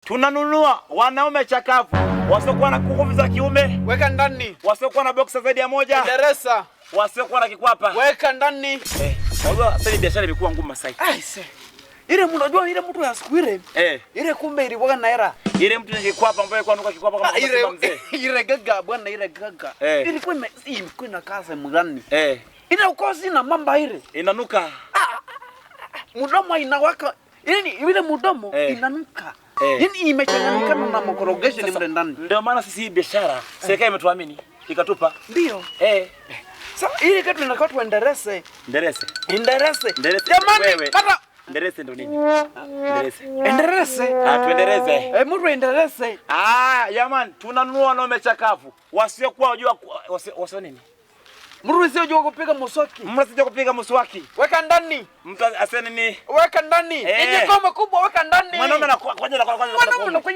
tunanunua wanaume chakavu wasiokuwa na nguvu za kiume, weka ndani. Wasiokuwa na boxer zaidi ya moja, Darasa. Wasiokuwa na kikwapa, weka ndani. Unajua sasa biashara imekuwa ngumu sasa. Ile mnajua ile mtu ya siku ile. Ile kumbe ilikuwa na hela. Ile mtu ni kikwapa ambaye kwa nuka kikwapa kama mzee. Ile gaga bwana, ile gaga. Ilikuwa imekuwa na kaza mgani. Ile ukosi na mamba ile. Inanuka. Mdomo inawaka. Ile mdomo inanuka. Yaani imechanganyikana na mkorogesho ni mle ndani. Ndio maana sisi hii biashara serikali imetuamini ikatupa. Ndio. Sasa ile kitu inakuwa tuendeleze. Ndeleze. Jamani, pata ndeleze ndo nini? Endeleze. Tuendeleze. Mtu endeleze. Jamani, tunanunua wanaume chakavu. Wasiokuwa wajua wasio nini? Mtu asiyejua kupiga mswaki. Mtu asiyejua kupiga mswaki. Weka ndani. Mtu asene nini? Weka ndani. Yenye koma kubwa weka ndani. Mwanaume na kwenye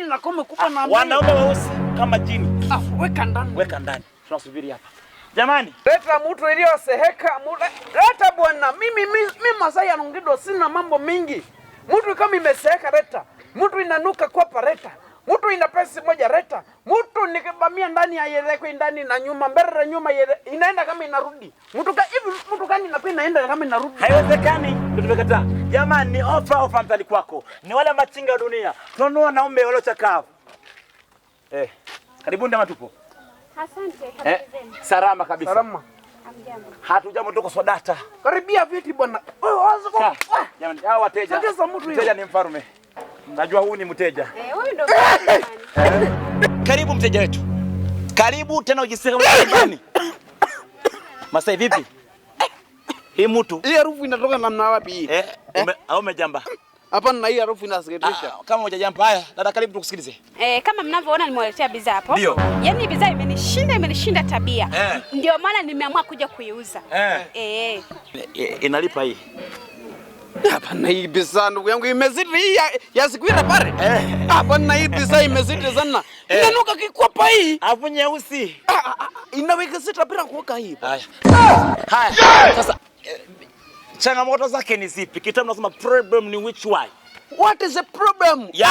na koma kubwa na wanaume weusi kama jini. Weka ndani. Weka ndani. Tunasubiri hapa. Jamani, leta mtu iliyoseheka. Leta bwana. Mimi Masai anongido sina mambo mingi. Mtu kama imeseheka leta. Mtu inanuka kwa pareta. Mtu ina pesa moja leta. Mtu nikibamia ndani ya yeleko ndani na nyuma mbele na nyuma inaenda kama inarudi. Mtu gani inaenda kama inarudi? Haiwezekani. Ndio tumekataa. Jamani, ni ofa mtali kwako. Ni wale machinga wa dunia. Tunanunua wanaume wale chakavu. Karibuni ndama tupo. Asante. Salama kabisa. Salama. Hamjambo. Hatujambo tuko Sodata. Karibia viti bwana. Wazo kwa. Jamani, hao wateja. Mteja ni mfalme. Najua huyu ni mteja. Huyu ndo jamani. Karibu mteja wetu. Karibu tena ujisikie kama nyumbani. Masai vipi? Hii mtu. Hii harufu inatoka namna wapi hii? Au umejamba? Hapa na hii harufu inasikitisha. Kama hujajamba haya, dada karibu tukusikilize. Kama mnavyoona nimewaletea bidhaa hapo. Ndio. Yaani bidhaa imenishinda tabia. Ndio maana nimeamua kuja kuiuza. Inalipa hii. Hapa na hii bidhaa ndugu yangu imezidi hii ya siku ile pale. Hapa na hii bidhaa imezidi sana. Inanuka kikwapa hii. Afu nyeusi. Inaweka sita bila kuoka hii. Haya. Sasa changamoto zake ni zipi? Kitabu nasema problem ni which one? What is the problem? Yes.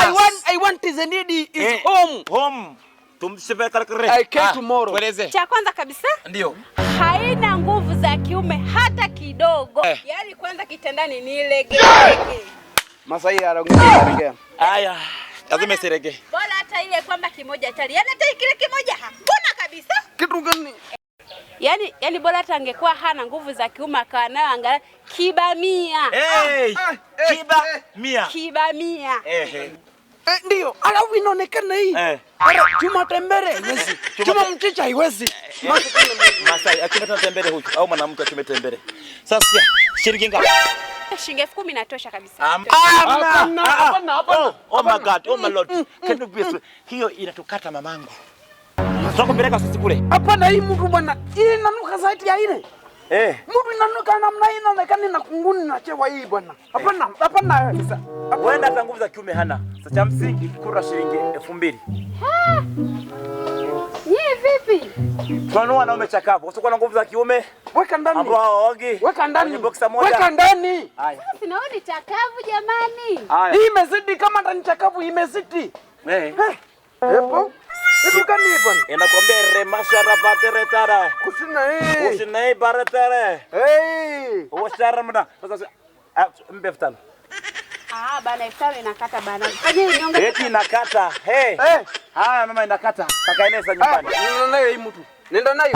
I want is the need is home. Home. Tumsife karakere. I came tomorrow. Tueleze. Cha kwanza kabisa? Ndio. Haina nguvu za kiume hata kidogo. Yaani kwanza kitandani ni lege. Masai anaongea. Haya. Lazima serege. Bora hata ile kwamba kimoja tali. Yaani hata kile kimoja hakuna kabisa. Kitu gani? Yaani bora hata angekuwa hana nguvu za kiume akawa nayo angalau kibamia. Kibamia. Ndio. Alafu inaonekana hii. Chuma tembele haiwezi. Chuma mchicha haiwezi. Masai akimeta tembele huyu au mwanamke akimeta tembele. Sasa shilingi ngapi? Shilingi 10,000 inatosha kabisa. Hapana. Oh my God, oh my Lord. Can you please? Hiyo inatukata mamangu. Tunakupeleka sisi kule. Hapana, hii mtu bwana. Hii inanuka zaidi ya ile. Mtu inanuka namna hii inaonekana na kunguni na chewa hii bwana. Hapana. Wenda hata nguvu za kiume hana. Sasa cha msingi kura shilingi 2,000. Yeye vipi? Tunanunua wanaume chakavu. Usiku na nguvu za kiume. Weka ndani. Hapo waogi. Weka ndani. Boxer moja. Weka ndani. Haya. Sinaoni chakavu jamani. Hii imezidi kama ndani chakavu imezidi. Hapo. Hebu kani bwana. Inakwambia remashara pateretara. Kusina hii baretere. Uwashara mda. Sasa mbeftan. Bana iftawe inakata bana. Fanye niongeze. Eti inakata. Haya mama inakata. Kaka Enesa nyumbani. Nenda nayo hii mtu. Nenda nayo.